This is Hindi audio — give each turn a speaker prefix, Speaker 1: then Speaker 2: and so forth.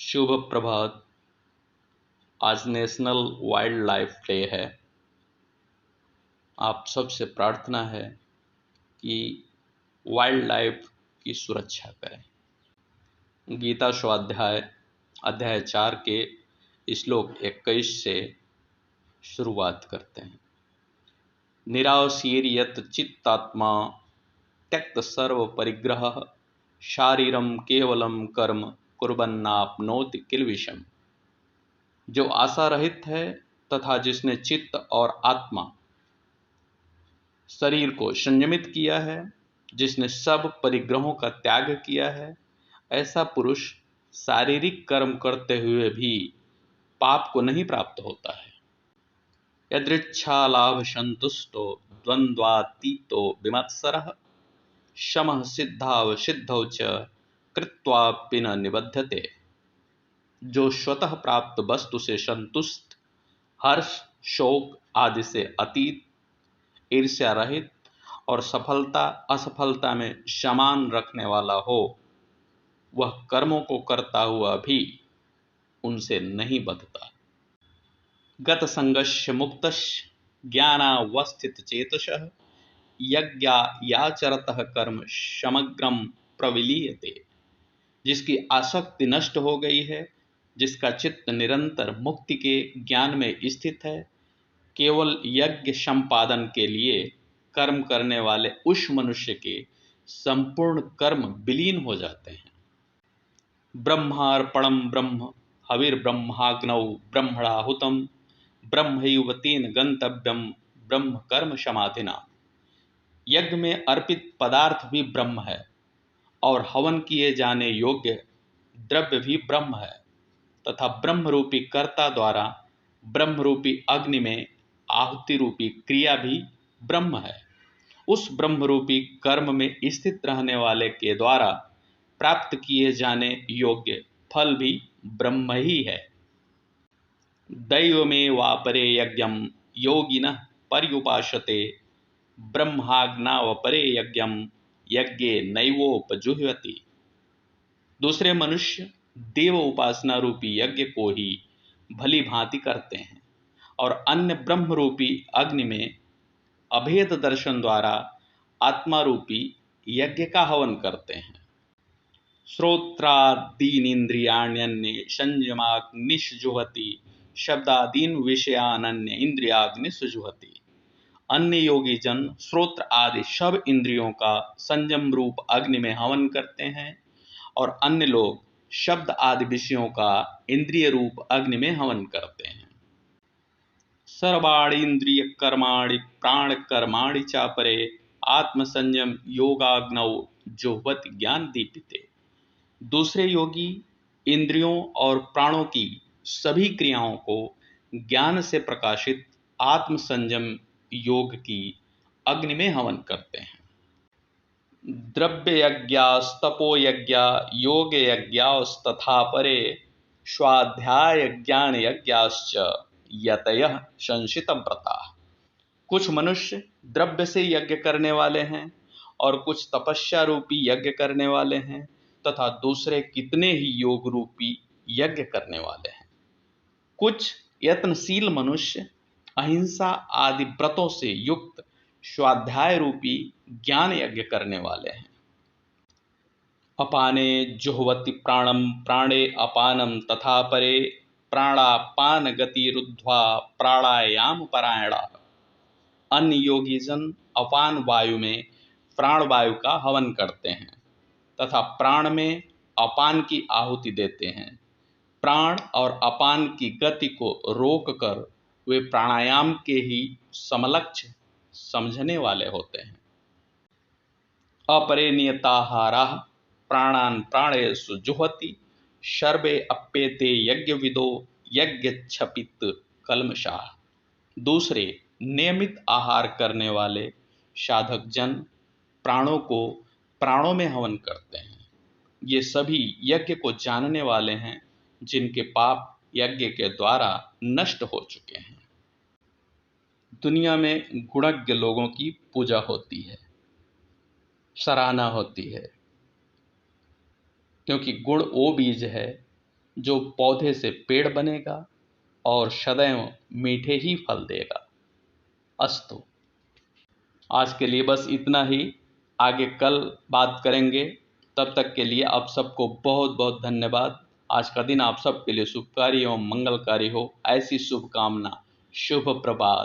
Speaker 1: शुभ प्रभात। आज नेशनल वाइल्ड लाइफ डे है। आप सबसे प्रार्थना है कि वाइल्ड लाइफ की सुरक्षा करें। गीता स्वाध्याय अध्याय 4 के श्लोक 21 से शुरुआत करते हैं। निराशीर्यत चित्तात्मा त्यक्त सर्व परिग्रह शारीरम केवलम कर्म कुर्वन्नाप्नोति किल्बिषम्। जो आशा रहित है तथा जिसने चित्त और आत्मा शरीर को संयमित किया है, जिसने सब परिग्रहों का त्याग किया है, ऐसा पुरुष शारीरिक कर्म करते हुए भी पाप को नहीं प्राप्त होता है। यदृच्छा लाभ संतुष्टो द्वंद्वातीतो विमत्सरः शमः सिद्धाव सिद्धौ च कृत्वापि न निबध्यते। जो स्वतः प्राप्त वस्तु से संतुष्ट, हर्ष शोक आदि से अतीत, ईर्ष्या रहित और सफलता असफलता में समान रखने वाला हो, वह कर्मों को करता हुआ भी उनसे नहीं बंधता। गत संगस्य मुक्तस्य ज्ञानावस्थित चेतसः यज्ञायाचरतः कर्म समग्रम प्रविलीयते। जिसकी आसक्ति नष्ट हो गई है, जिसका चित्त निरंतर मुक्ति के ज्ञान में स्थित है, केवल यज्ञ संपादन के लिए कर्म करने वाले उस मनुष्य के संपूर्ण कर्म विलीन हो जाते हैं। ब्रह्मार्पणम ब्रह्म हविर्ब्रह्माग्नौ ब्रह्मणाहुतम ब्रह्मैव तेन गंतव्यम ब्रह्म कर्म समाधिना। यज्ञ में अर्पित पदार्थ भी ब्रह्म है और हवन किए जाने योग्य द्रव्य भी ब्रह्म है तथा ब्रह्म रूपी कर्ता द्वारा ब्रह्म रूपी अग्नि में आहुति रूपी क्रिया भी ब्रह्म है। उस ब्रह्म रूपी कर्म में स्थित रहने वाले के द्वारा प्राप्त किए जाने योग्य फल भी ब्रह्म ही है। दैवमेवापरे यज्ञम योगिनः पर्युपासते ब्रह्माज्ञावपरे यज्ञम यज्ञे नैवोपजुह्वति। दूसरे मनुष्य देव उपासना रूपी यज्ञ को ही भली भांति करते हैं और अन्य ब्रह्म रूपी अग्नि में अभेद दर्शन द्वारा आत्मा रूपी यज्ञ का हवन करते हैं। श्रोत्रादीनिन्द्रियाण्यन्ये संयमाग्निषुजुहति शब्दादीन विषयानन्य इंद्रियाग्निषुजुहति। अन्य योगी जन श्रोत्र आदि सब इंद्रियों का संयम रूप अग्नि में हवन करते हैं और अन्य लोग शब्द आदि विषयों का इंद्रिय रूप अग्नि में हवन करते हैं। सर्वाणि इंद्रिय कर्माणि प्राण कर्माणि चापरे आत्मसंयम योगाग्नौ जुह्वति ज्ञान दीपिते। दूसरे योगी इंद्रियों और प्राणों की सभी क्रियाओं को ज्ञान से प्रकाशित आत्मसंयम योग की अग्नि में हवन करते हैं। द्रव्य यज्ञास्तपो यज्ञा योग यज्ञास्तथा परे स्वाध्याय ज्ञान यज्ञाश्च यतयः संशितम प्रता। कुछ मनुष्य द्रव्य से यज्ञ करने वाले हैं और कुछ तपस्या रूपी यज्ञ करने वाले हैं तथा दूसरे कितने ही योग रूपी यज्ञ करने वाले हैं। कुछ यत्नशील मनुष्य अहिंसा आदि व्रतों से युक्त स्वाध्याय रूपी ज्ञान यज्ञ करने वाले हैं। अपाने जुह्वति प्राणम प्राणे अपानम तथा परे प्राणापान गति रुद्ध्वा प्राणायाम परायणा। अन्य योगी जन अपान वायु में प्राण वायु का हवन करते हैं तथा प्राण में अपान की आहुति देते हैं। प्राण और अपान की गति को रोककर वे प्राणायाम के ही समलक्ष समझने वाले होते हैं। अपरे नियताहाराः प्राणान् प्राणेषु जुह्वति सर्वे अप्येते यज्ञविदो यज्ञक्षपित कल्मषाः। दूसरे नियमित आहार करने वाले साधक जन प्राणों को प्राणों में हवन करते हैं। ये सभी यज्ञ को जानने वाले हैं, जिनके पाप यज्ञ के द्वारा नष्ट हो चुके हैं। दुनिया में गुणज्ञ लोगों की पूजा होती है, सराहना होती है, क्योंकि गुण वो बीज है जो पौधे से पेड़ बनेगा और सदैव मीठे ही फल देगा। अस्तु। आज के लिए बस इतना ही, आगे कल बात करेंगे। तब तक के लिए आप सबको बहुत बहुत धन्यवाद। आज का दिन आप सबके लिए शुभकारी एवं मंगलकारी हो, ऐसी शुभकामना। शुभ प्रभात।